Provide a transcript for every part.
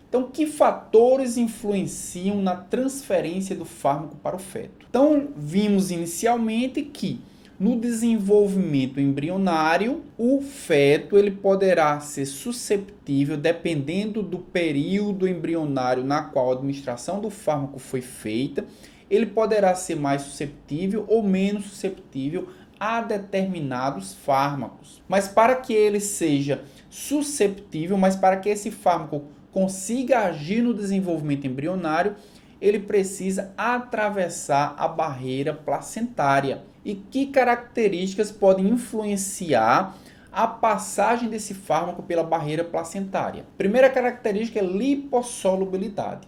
Então, que fatores influenciam na transferência do fármaco para o feto? Então, vimos inicialmente que no desenvolvimento embrionário, o feto ele poderá ser susceptível, dependendo do período embrionário na qual a administração do fármaco foi feita, ele poderá ser mais susceptível ou menos susceptível a determinados fármacos. Mas para que ele seja susceptível, mas para que esse fármaco consiga agir no desenvolvimento embrionário, ele precisa atravessar a barreira placentária. E que características podem influenciar a passagem desse fármaco pela barreira placentária? Primeira característica é lipossolubilidade.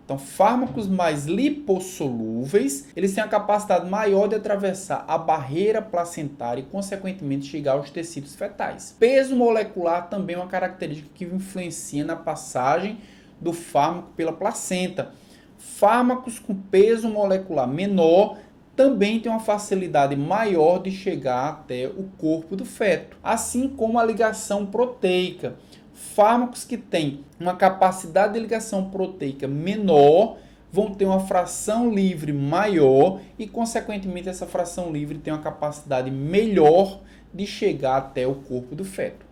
Então, fármacos mais lipossolúveis, eles têm a capacidade maior de atravessar a barreira placentária e, consequentemente, chegar aos tecidos fetais. Peso molecular também é uma característica que influencia na passagem do fármaco pela placenta. Fármacos com peso molecular menor também têm uma facilidade maior de chegar até o corpo do feto, assim como a ligação proteica. Fármacos que têm uma capacidade de ligação proteica menor vão ter uma fração livre maior e, consequentemente, essa fração livre tem uma capacidade melhor de chegar até o corpo do feto.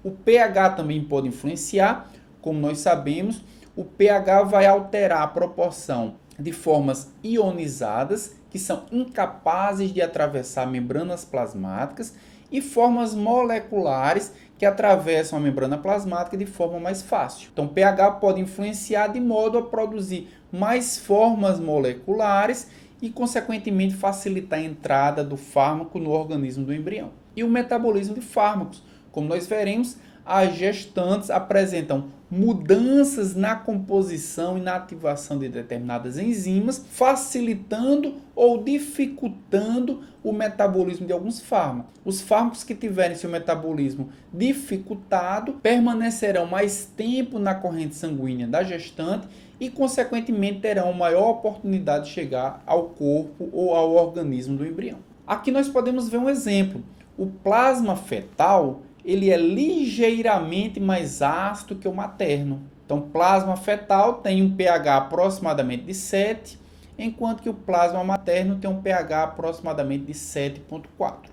O pH também pode influenciar, como nós sabemos, o pH vai alterar a proporção de formas ionizadas, que são incapazes de atravessar membranas plasmáticas, e formas moleculares que atravessam a membrana plasmática de forma mais fácil. Então, pH pode influenciar de modo a produzir mais formas moleculares e, consequentemente, facilitar a entrada do fármaco no organismo do embrião. E o metabolismo de fármacos. Como nós veremos, as gestantes apresentam mudanças na composição e na ativação de determinadas enzimas, facilitando ou dificultando o metabolismo de alguns fármacos. Os fármacos que tiverem seu metabolismo dificultado permanecerão mais tempo na corrente sanguínea da gestante e, consequentemente, terão maior oportunidade de chegar ao corpo ou ao organismo do embrião. Aqui nós podemos ver um exemplo. O plasma fetal ele é ligeiramente mais ácido que o materno. Então, plasma fetal tem um pH aproximadamente de 7, enquanto que o plasma materno tem um pH aproximadamente de 7,4.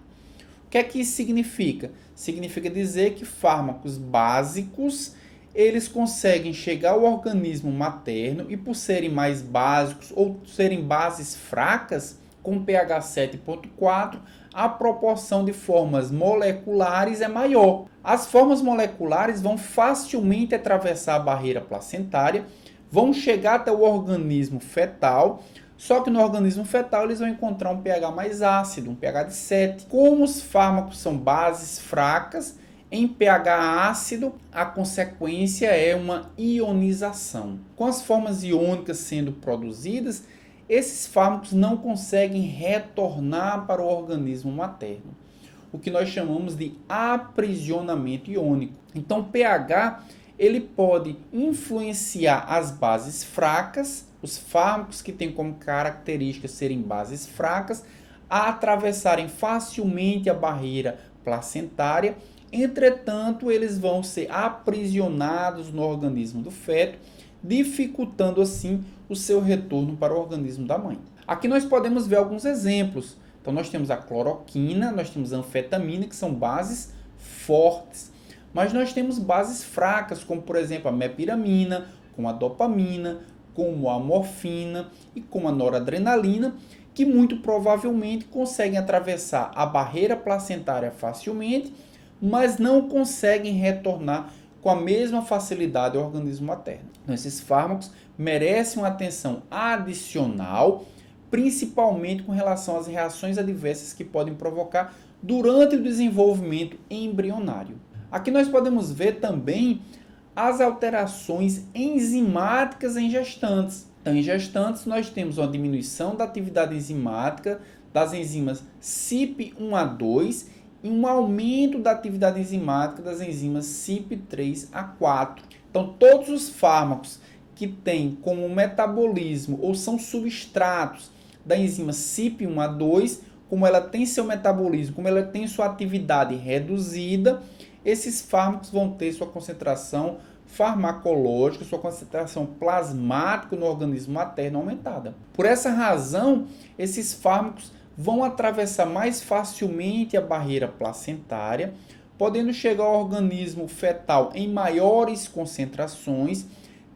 O que é que isso significa? Significa dizer que fármacos básicos, eles conseguem chegar ao organismo materno e, por serem mais básicos ou serem bases fracas, com pH 7,4, a proporção de formas moleculares é maior. As formas moleculares vão facilmente atravessar a barreira placentária, vão chegar até o organismo fetal, só que no organismo fetal eles vão encontrar um pH mais ácido, um pH de 7. Como os fármacos são bases fracas, em pH ácido, a consequência é uma ionização. Com as formas iônicas sendo produzidas, esses fármacos não conseguem retornar para o organismo materno, o que nós chamamos de aprisionamento iônico. Então, pH ele pode influenciar as bases fracas, os fármacos que têm como característica serem bases fracas, a atravessarem facilmente a barreira placentária. Entretanto, eles vão ser aprisionados no organismo do feto, dificultando assim o seu retorno para o organismo da mãe. Aqui nós podemos ver alguns exemplos. Então nós temos a cloroquina, nós temos a anfetamina, que são bases fortes. Mas nós temos bases fracas, como por exemplo a mepiramina, como a dopamina, como a morfina e como a noradrenalina, que muito provavelmente conseguem atravessar a barreira placentária facilmente, mas não conseguem retornar com a mesma facilidade ao organismo materno. Então, esses fármacos merecem uma atenção adicional, principalmente com relação às reações adversas que podem provocar durante o desenvolvimento embrionário. Aqui nós podemos ver também as alterações enzimáticas em gestantes. Então, em gestantes, nós temos uma diminuição da atividade enzimática das enzimas CYP1A2 e um aumento da atividade enzimática das enzimas CYP3A4. Então, todos os fármacos que têm como metabolismo ou são substratos da enzima CYP1A2, como ela tem seu metabolismo, como ela tem sua atividade reduzida, esses fármacos vão ter sua concentração farmacológica, sua concentração plasmática no organismo materno aumentada. Por essa razão, esses fármacos vão atravessar mais facilmente a barreira placentária, podendo chegar ao organismo fetal em maiores concentrações,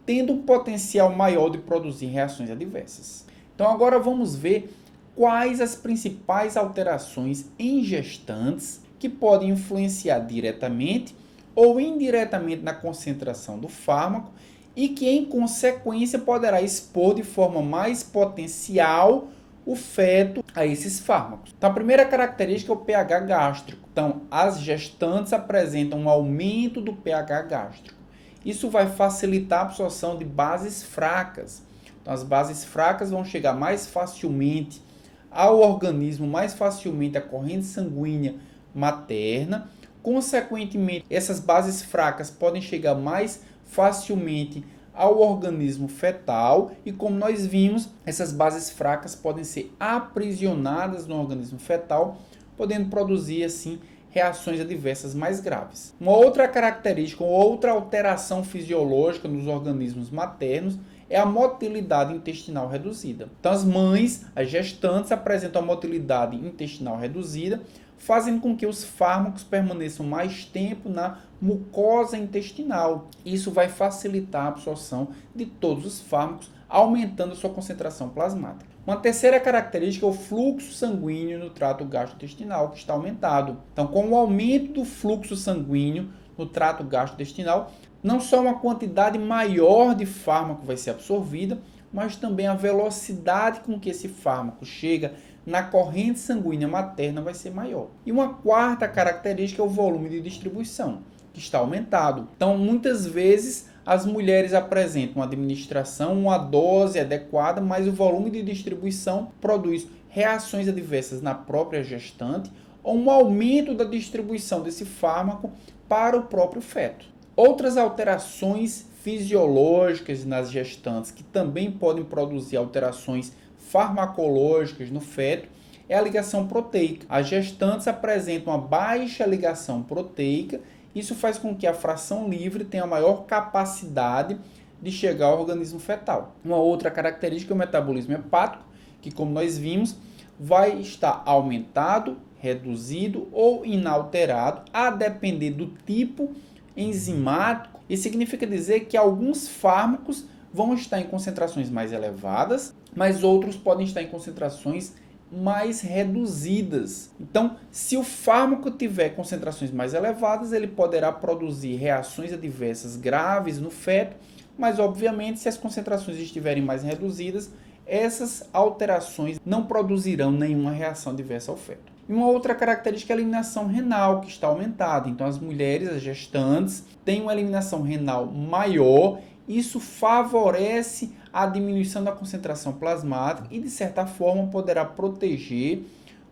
tendo um potencial maior de produzir reações adversas. Então agora vamos ver quais as principais alterações em gestantes que podem influenciar diretamente ou indiretamente na concentração do fármaco e que, em consequência, poderá expor de forma mais potencial o feto a esses fármacos. Então, a primeira característica é o pH gástrico. Então, as gestantes apresentam um aumento do pH gástrico. Isso vai facilitar a absorção de bases fracas. Então, as bases fracas vão chegar mais facilmente ao organismo, mais facilmente à corrente sanguínea materna. Consequentemente, essas bases fracas podem chegar mais facilmente ao organismo fetal e, como nós vimos, essas bases fracas podem ser aprisionadas no organismo fetal, podendo produzir, assim, reações adversas mais graves. Uma outra característica, outra alteração fisiológica nos organismos maternos é a motilidade intestinal reduzida. Então, as mães, as gestantes, apresentam a motilidade intestinal reduzida, fazendo com que os fármacos permaneçam mais tempo na mucosa intestinal. Isso vai facilitar a absorção de todos os fármacos, aumentando a sua concentração plasmática. Uma terceira característica é o fluxo sanguíneo no trato gastrointestinal, que está aumentado. Então, com o aumento do fluxo sanguíneo no trato gastrointestinal, não só uma quantidade maior de fármaco vai ser absorvida, mas também a velocidade com que esse fármaco chega na corrente sanguínea materna vai ser maior. E uma quarta característica é o volume de distribuição, que está aumentado. Então, muitas vezes, as mulheres apresentam uma administração, uma dose adequada, mas o volume de distribuição produz reações adversas na própria gestante ou um aumento da distribuição desse fármaco para o próprio feto. Outras alterações fisiológicas nas gestantes que também podem produzir alterações farmacológicas no feto é a ligação proteica. As gestantes apresentam uma baixa ligação proteica. Isso faz com que a fração livre tenha maior capacidade de chegar ao organismo fetal. Uma outra característica é o metabolismo hepático, que, como nós vimos, vai estar aumentado, reduzido ou inalterado, a depender do tipo enzimático. Isso significa dizer que alguns fármacos vão estar em concentrações mais elevadas, mas outros podem estar em concentrações mais reduzidas. Então, se o fármaco tiver concentrações mais elevadas, ele poderá produzir reações adversas graves no feto, mas obviamente se as concentrações estiverem mais reduzidas, essas alterações não produzirão nenhuma reação adversa ao feto. E uma outra característica é a eliminação renal, que está aumentada. Então, as mulheres, as gestantes, têm uma eliminação renal maior. Isso favorece a diminuição da concentração plasmática e, de certa forma, poderá proteger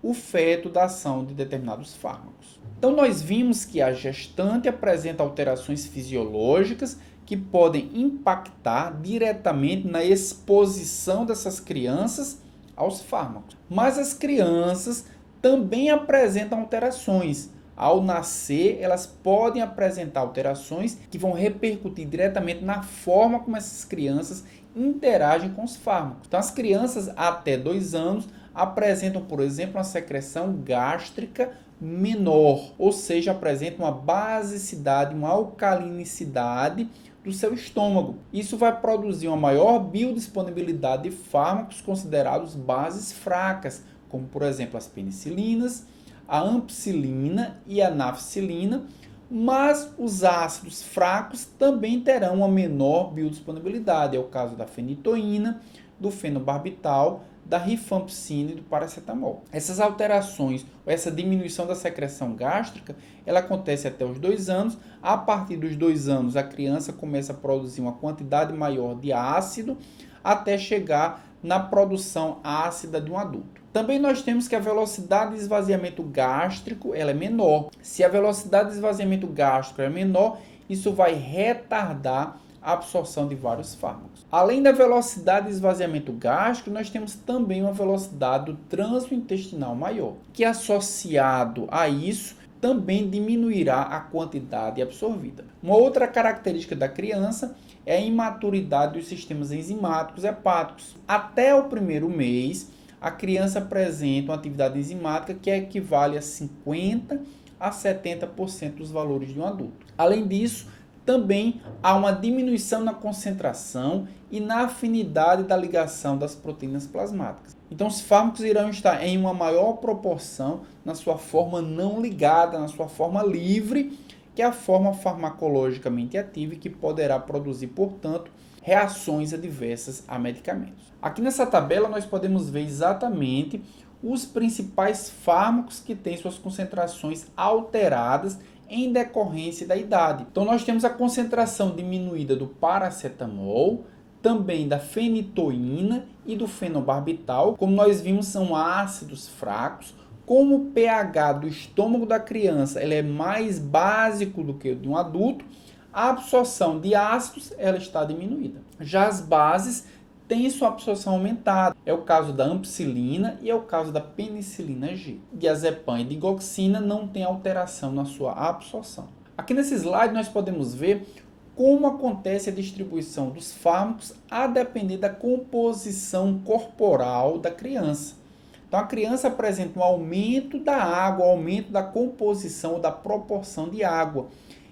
o feto da ação de determinados fármacos. Então, nós vimos que a gestante apresenta alterações fisiológicas que podem impactar diretamente na exposição dessas crianças aos fármacos. Mas as crianças também apresentam alterações. Ao nascer, elas podem apresentar alterações que vão repercutir diretamente na forma como essas crianças interagem com os fármacos. Então, as crianças até 2 anos apresentam, por exemplo, uma secreção gástrica menor, ou seja, apresentam uma basicidade, uma alcalinicidade do seu estômago. Isso vai produzir uma maior biodisponibilidade de fármacos considerados bases fracas, como, por exemplo, as penicilinas, a ampicilina e a nafcilina, mas os ácidos fracos também terão uma menor biodisponibilidade. É o caso da fenitoína, do fenobarbital, da rifampicina e do paracetamol. Essas alterações, essa diminuição da secreção gástrica, ela acontece até os 2 anos. A partir dos 2 anos, a criança começa a produzir uma quantidade maior de ácido até chegar na produção ácida de um adulto. Também nós temos que a velocidade de esvaziamento gástrico ela é menor. Se a velocidade de esvaziamento gástrico é menor, isso vai retardar a absorção de vários fármacos. Além da velocidade de esvaziamento gástrico, nós temos também uma velocidade do trânsito intestinal maior, que associado a isso também diminuirá a quantidade absorvida. Uma outra característica da criança é a imaturidade dos sistemas enzimáticos hepáticos. Até o primeiro mês, a criança apresenta uma atividade enzimática que equivale a 50% a 70% dos valores de um adulto. Além disso, também há uma diminuição na concentração e na afinidade da ligação das proteínas plasmáticas. Então, os fármacos irão estar em uma maior proporção na sua forma não ligada, na sua forma livre, que é a forma farmacologicamente ativa e que poderá produzir, portanto, reações adversas a medicamentos. Aqui nessa tabela nós podemos ver exatamente os principais fármacos que têm suas concentrações alteradas em decorrência da idade. Então nós temos a concentração diminuída do paracetamol, também da fenitoína e do fenobarbital. Como nós vimos, são ácidos fracos. Como o pH do estômago da criança ele é mais básico do que o de um adulto, a absorção de ácidos ela está diminuída. Já as bases têm sua absorção aumentada. É o caso da ampicilina e é o caso da penicilina G. Diazepam e digoxina não tem alteração na sua absorção. Aqui nesse slide nós podemos ver como acontece a distribuição dos fármacos a depender da composição corporal da criança. Então a criança apresenta um aumento da água, um aumento da composição ou da proporção de água.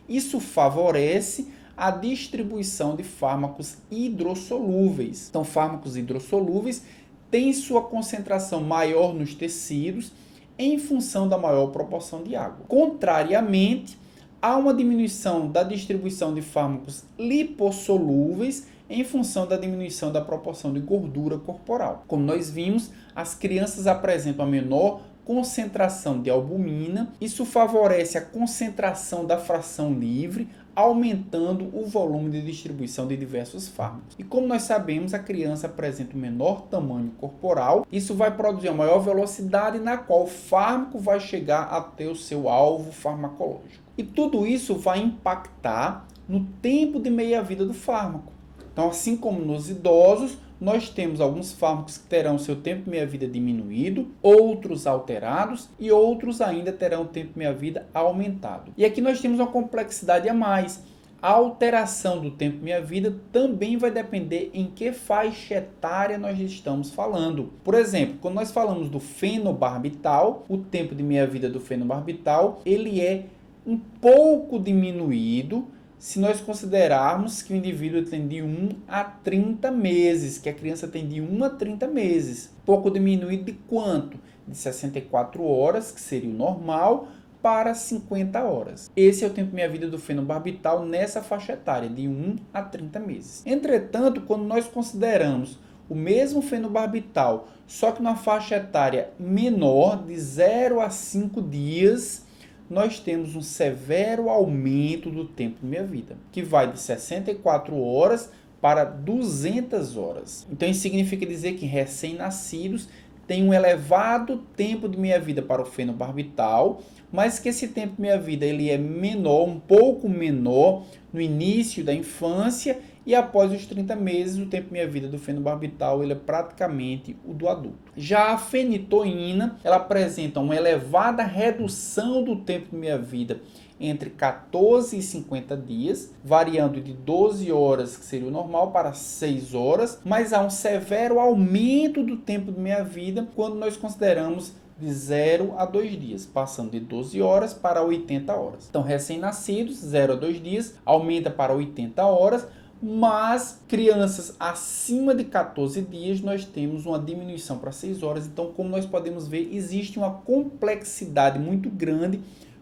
Isso favorece a distribuição de fármacos hidrossolúveis. Então, fármacos hidrossolúveis têm sua concentração maior nos tecidos em função da maior proporção de água. Contrariamente, há uma diminuição da distribuição de fármacos lipossolúveis em função da diminuição da proporção de gordura corporal. Como nós vimos, as crianças apresentam a menor concentração de albumina. Isso favorece a concentração da fração livre, aumentando o volume de distribuição de diversos fármacos. E como nós sabemos, a criança apresenta um menor tamanho corporal. Isso vai produzir uma maior velocidade na qual o fármaco vai chegar até o seu alvo farmacológico. E tudo isso vai impactar no tempo de meia-vida do fármaco. Então, assim como nos idosos, nós temos alguns fármacos que terão seu tempo de meia-vida diminuído, outros alterados e outros ainda terão o tempo de meia-vida aumentado. E aqui nós temos uma complexidade a mais. A alteração do tempo de meia-vida também vai depender em que faixa etária nós estamos falando. Por exemplo, quando nós falamos do fenobarbital, o tempo de meia-vida do fenobarbital ele é um pouco diminuído se nós considerarmos que o indivíduo tem de 1 a 30 meses, que a criança tem de 1 a 30 meses. Pouco diminuído de quanto? De 64 horas, que seria o normal, para 50 horas. Esse é o tempo de meia-vida do fenobarbital nessa faixa etária, de 1 a 30 meses. Entretanto, quando nós consideramos o mesmo fenobarbital, só que na faixa etária menor, de 0 a 5 dias, nós temos um severo aumento do tempo de meia-vida, que vai de 64 horas para 200 horas. Então, isso significa dizer que recém-nascidos têm um elevado tempo de meia-vida para o fenobarbital, mas que esse tempo de meia-vida ele é menor, um pouco menor no início da infância e após os 30 meses o tempo de meia-vida do fenobarbital ele é praticamente o do adulto. Já a fenitoína, ela apresenta uma elevada redução do tempo de meia-vida entre 14 e 50 dias, variando de 12 horas, que seria o normal, para 6 horas, mas há um severo aumento do tempo de meia-vida quando nós consideramos de 0 a 2 dias, passando de 12 horas para 80 horas. Então, recém-nascidos, 0 a 2 dias, aumenta para 80 horas, mas crianças acima de 14 dias nós temos uma diminuição para 6 horas. Então, como nós podemos ver, existe uma complexidade muito grande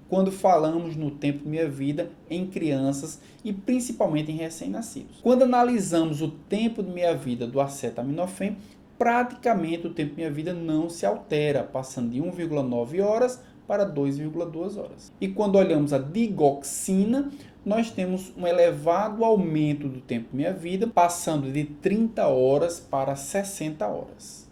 quando falamos no tempo de meia-vida em crianças e principalmente em recém-nascidos. Quando analisamos o tempo de meia-vida do acetaminofén, praticamente o tempo de meia-vida não se altera, passando de 1,9 horas para 2,2 horas. E quando olhamos a digoxina, nós temos um elevado aumento do tempo de meia-vida, passando de 30 horas para 60 horas.